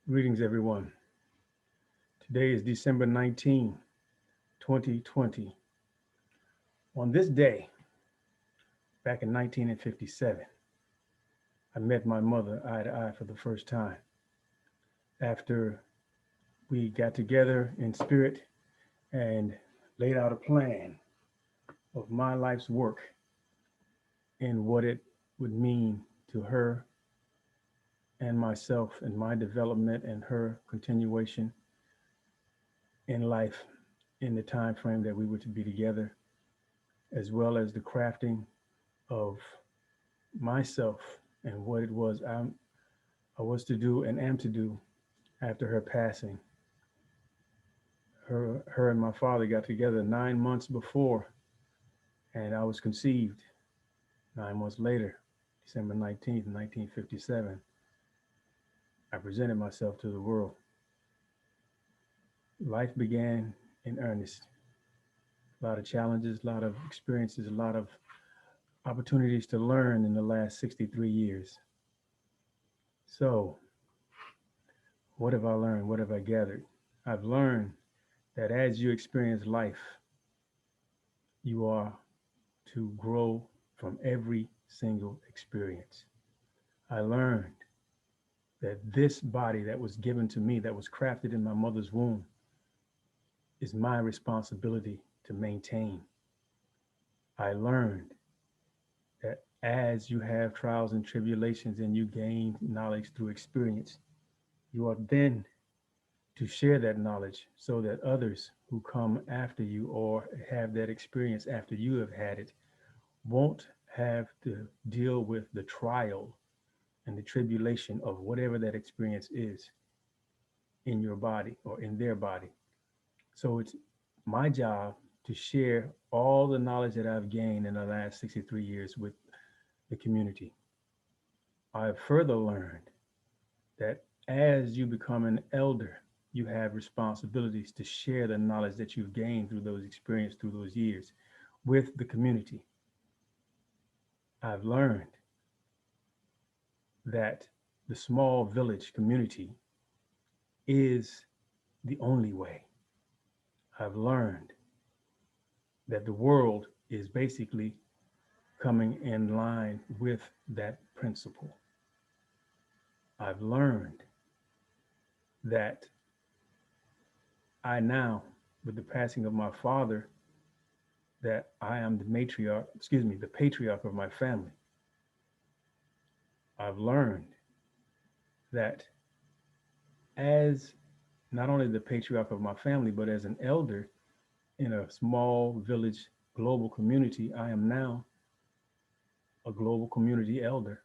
Greetings, everyone. Today is December 19, 2020. On this day, back in 1957, I met my mother eye to eye for the first time. After we got together in spirit and laid out a plan of my life's work and what it would mean to her and myself and my development and her continuation in life in the time frame that we were to be together, as well as the crafting of myself and what it was I was to do and am to do after her passing. Her and my father got together 9 months before, and I was conceived 9 months later, December 19th, 1957. I presented myself to the world. Life began in earnest. A lot of challenges, a lot of experiences, a lot of opportunities to learn in the last 63 years. So, what have I learned? What have I gathered? I've learned that as you experience life, you are to grow from every single experience. I learned that this body that was given to me, that was crafted in my mother's womb, is my responsibility to maintain. I learned that as you have trials and tribulations and you gain knowledge through experience, you are then to share that knowledge so that others who come after you or have that experience after you have had it won't have to deal with the trial and the tribulation of whatever that experience is in your body or in their body. So it's my job to share all the knowledge that I've gained in the last 63 years with the community. I've further learned that as you become an elder, you have responsibilities to share the knowledge that you've gained through those experiences, through those years with the community. I've learned that the small village community is the only way. I've learned that the world is basically coming in line with that principle. I've learned that I now, with the passing of my father, that I am the matriarch, excuse me, the patriarch of my family. I've learned that as not only the patriarch of my family, but as an elder in a small village global community, I am now a global community elder.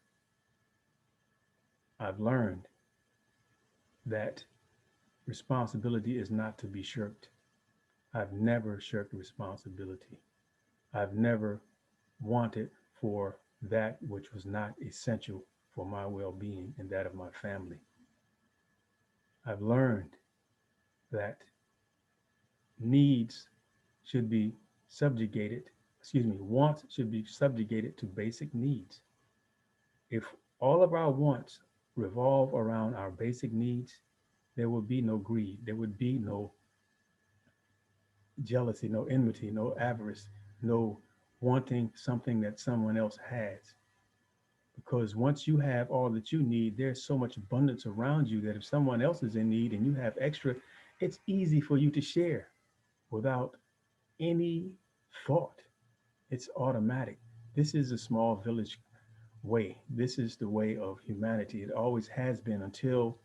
I've learned that responsibility is not to be shirked. I've never shirked responsibility. I've never wanted for that which was not essential for my well being and that of my family. I've learned that needs should be subjugated, excuse me, wants should be subjugated to basic needs. If all of our wants revolve around our basic needs, there would be no greed. There would be no jealousy, no enmity, no avarice, no wanting something that someone else has. Because once you have all that you need, there's so much abundance around you that if someone else is in need and you have extra, it's easy for you to share without any thought. It's automatic. This is a small village way. This is the way of humanity. It always has been until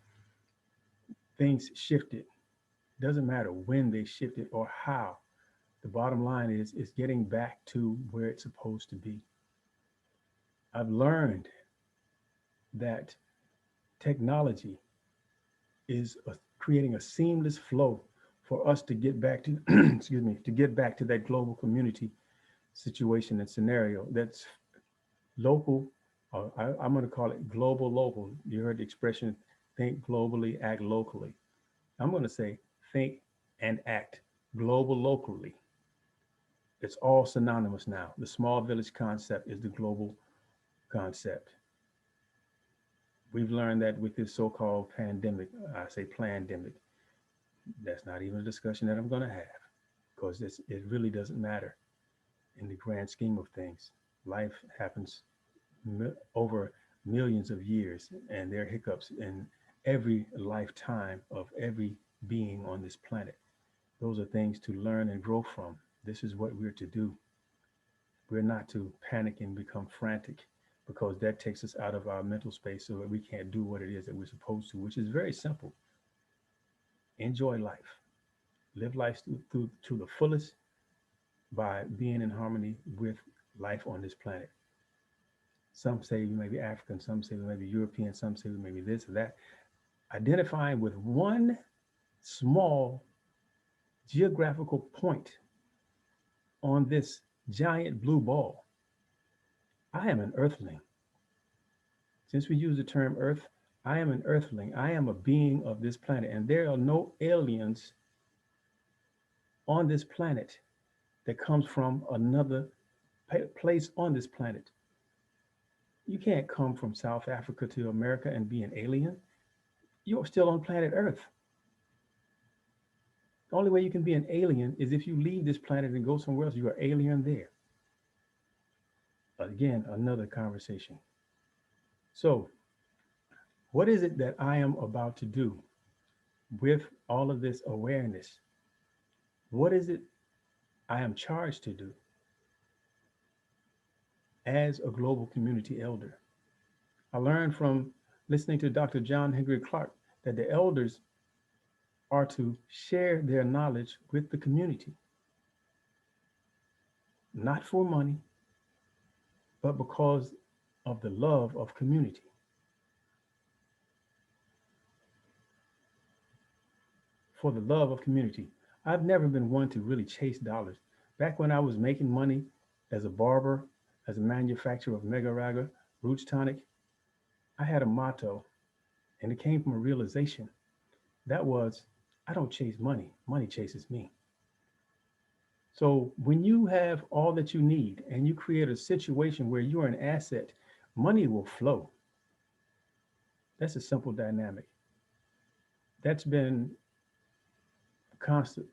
things shifted. Doesn't matter when they shifted or how. The bottom line is getting back to where it's supposed to be. I've learned that technology is creating a seamless flow for us to get back to excuse me, to get back to that global community situation and scenario that's local. I'm going to call it global local. You heard the expression, think globally, act locally. I'm going to say think and act global locally. It's all synonymous now. The small village concept is the global concept. We've learned that with this so-called pandemic, I say pandemic, that's not even a discussion that I'm going to have because it really doesn't matter in the grand scheme of things. Life happens over millions of years, and there are hiccups in every lifetime of every being on this planet. Those are things to learn and grow from. This is what we're to do. We're not to panic and become frantic because that takes us out of our mental space so that we can't do what it is that we're supposed to, which is very simple. Enjoy life, live life to the fullest by being in harmony with life on this planet. Some say we may be African, some say we may be European, some say we may be this or that. Identifying with one small geographical point on this giant blue ball. I am an earthling. Since we use the term earth, I am an earthling. I am a being of this planet, and there are no aliens on this planet that comes from another place on this planet. You can't come from South Africa to America and be an alien. You're still on planet Earth. The only way you can be an alien is if you leave this planet and go somewhere else. You are alien there. Again, another conversation. So, what is it that I am about to do with all of this awareness? What is it I am charged to do as a global community elder? I learned from listening to Dr. John Henry Clark that the elders are to share their knowledge with the community, not for money, but because of the love of community. For the love of community. I've never been one to really chase dollars. Back when I was making money as a barber, as a manufacturer of Mega Raga, Roots Tonic, I had a motto, and it came from a realization. That was, I don't chase money, money chases me. So when you have all that you need and you create a situation where you're an asset, money will flow. That's a simple dynamic. That's been constant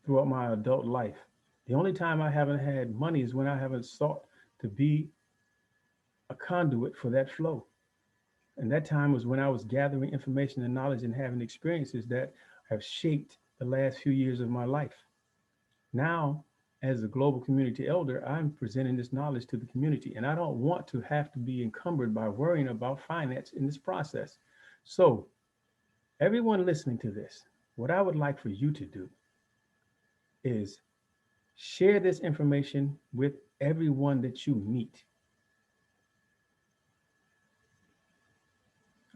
throughout my adult life. The only time I haven't had money is when I haven't sought to be a conduit for that flow. And that time was when I was gathering information and knowledge and having experiences that have shaped the last few years of my life. Now, as a global community elder, I'm presenting this knowledge to the community, and I don't want to have to be encumbered by worrying about finance in this process. So, everyone listening to this, what I would like for you to do is share this information with everyone that you meet.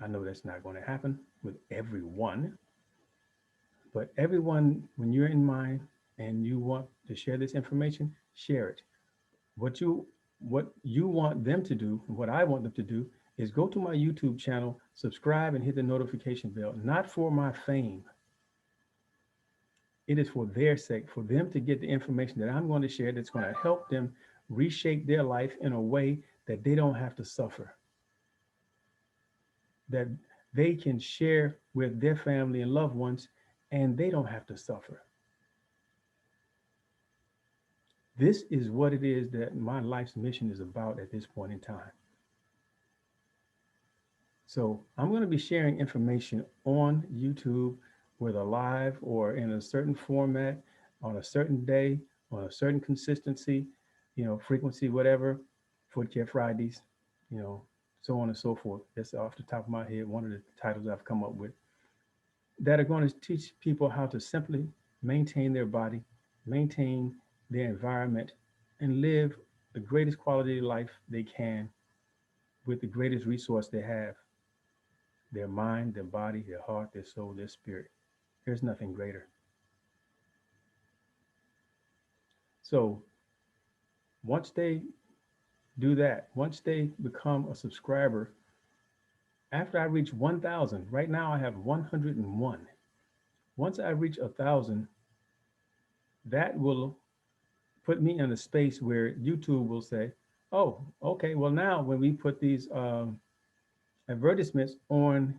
I know that's not going to happen with everyone, but everyone, when you're in mind and you want to share this information, share it. What you want them to do, what I want them to do, is go to my YouTube channel, subscribe, and hit the notification bell. Not for my fame. It is for their sake, for them to get the information that I'm going to share that's going to help them reshape their life in a way that they don't have to suffer, that they can share with their family and loved ones, and they don't have to suffer. This is what it is that my life's mission is about at this point in time. So I'm going to be sharing information on YouTube, whether live or in a certain format, on a certain day, on a certain consistency, frequency, whatever, Foot Care Fridays, you know, so on and so forth. That's off the top of my head, one of the titles I've come up with that are going to teach people how to simply maintain their body, maintain their environment, and live the greatest quality of life they can with the greatest resource they have, their mind, their body, their heart, their soul, their spirit. There's nothing greater. So once they do that, once they become a subscriber, after I reach 1,000, right now I have 101. Once I reach 1,000, that will put me in a space where YouTube will say, oh, okay, well, now when we put these advertisements on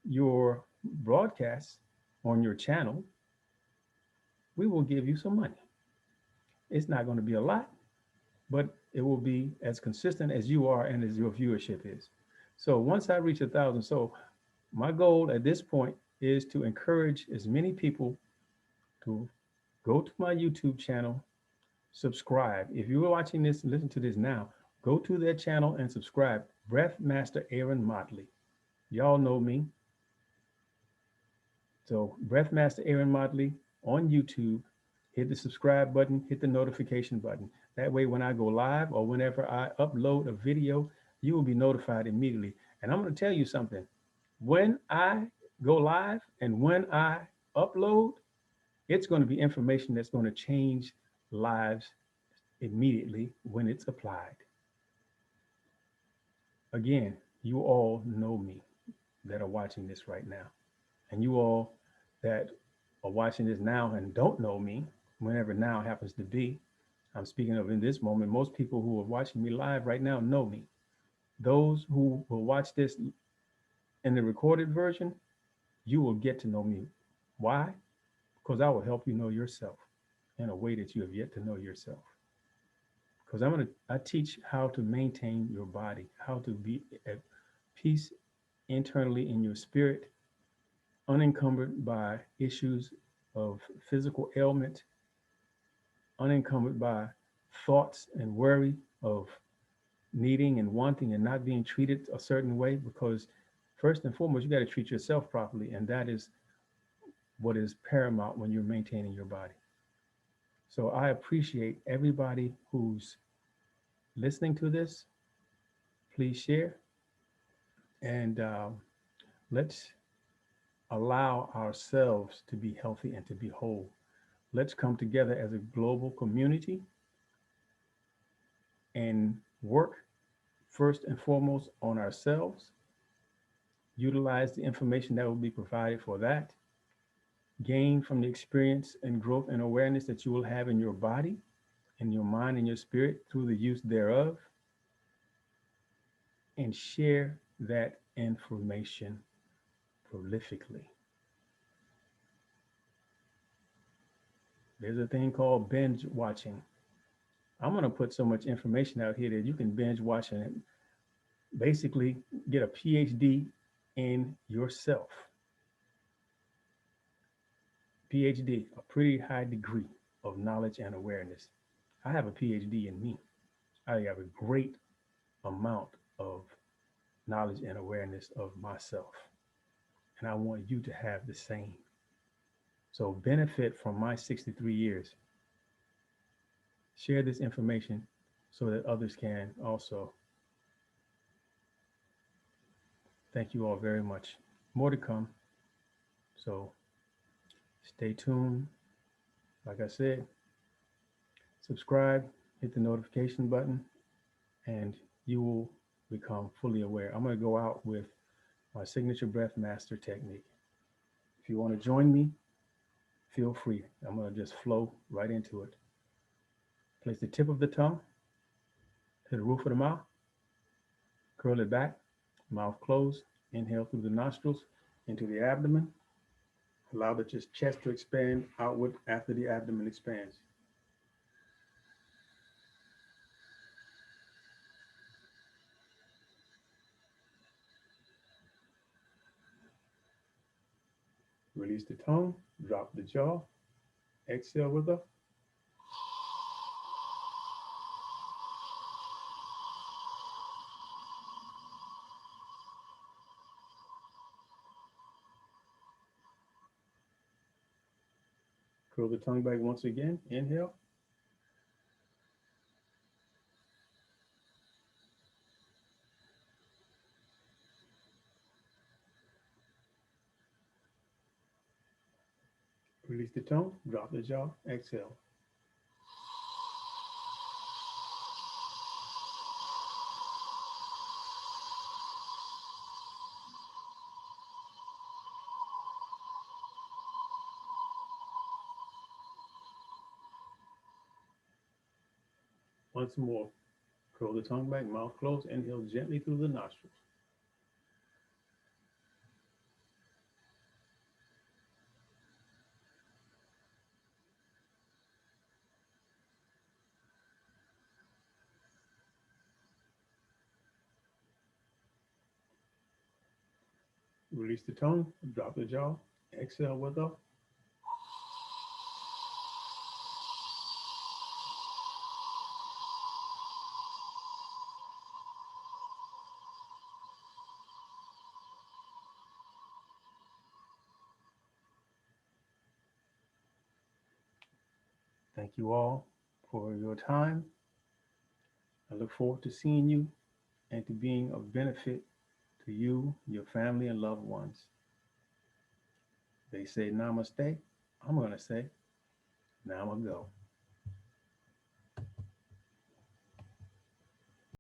your broadcast, on your channel, we will give you some money. It's not going to be a lot, but it will be as consistent as you are and as your viewership is. So once I reach 1,000, so my goal at this point is to encourage as many people to go to my YouTube channel, subscribe. If you are watching this, listen to this now, go to their channel and subscribe. Breath Master Aaron Motley. Y'all know me. So Breath Master Aaron Motley on YouTube. Hit the subscribe button, hit the notification button. That way, when I go live or whenever I upload a video, you will be notified immediately. And I'm going to tell you something. When I go live and when I upload, it's going to be information that's going to change lives immediately when it's applied. Again, you all know me that are watching this right now. And you all that are watching this now and don't know me, whenever now happens to be, I'm speaking of in this moment, most people who are watching me live right now know me. Those who will watch this in the recorded version, you will get to know me. Why? Because I will help you know yourself in a way that you have yet to know yourself. Because I teach how to maintain your body, how to be at peace internally in your spirit, unencumbered by issues of physical ailment, unencumbered by thoughts and worry of needing and wanting and not being treated a certain way. Because first and foremost, you got to treat yourself properly, and that is what is paramount when you're maintaining your body. So I appreciate everybody who's listening to this. Please share, and let's allow ourselves to be healthy and to be whole. Let's come together as a global community and work first and foremost on ourselves, utilize the information that will be provided for that, gain from the experience and growth and awareness that you will have in your body, in your mind, and your spirit through the use thereof, and share that information prolifically. There's a thing called binge watching. I'm going to put so much information out here that you can binge watch and basically get a PhD in yourself. PhD, a pretty high degree of knowledge and awareness. I have a PhD in me. I have a great amount of knowledge and awareness of myself. And I want you to have the same. So benefit from my 63 years. Share this information so that others can also. Thank you all very much. More to come. So stay tuned. Like I said, subscribe, hit the notification button, and you will become fully aware. I'm going to go out with my signature breath master technique. If you want to join me, feel free. I'm going to just flow right into it. Place the tip of the tongue to the roof of the mouth, curl it back, mouth closed. Inhale through the nostrils into the abdomen. Allow the chest to expand outward after the abdomen expands. Release the tongue, drop the jaw, exhale with a. Curl the tongue back once again. Inhale. Release the tongue, drop the jaw, exhale. Once more, curl the tongue back, mouth closed. Inhale gently through the nostrils. Release the tongue, drop the jaw, exhale with a. Thank you all for your time. I look forward to seeing you and to being of benefit to you, your family, and loved ones. They say namaste. I'm going to say, now I go.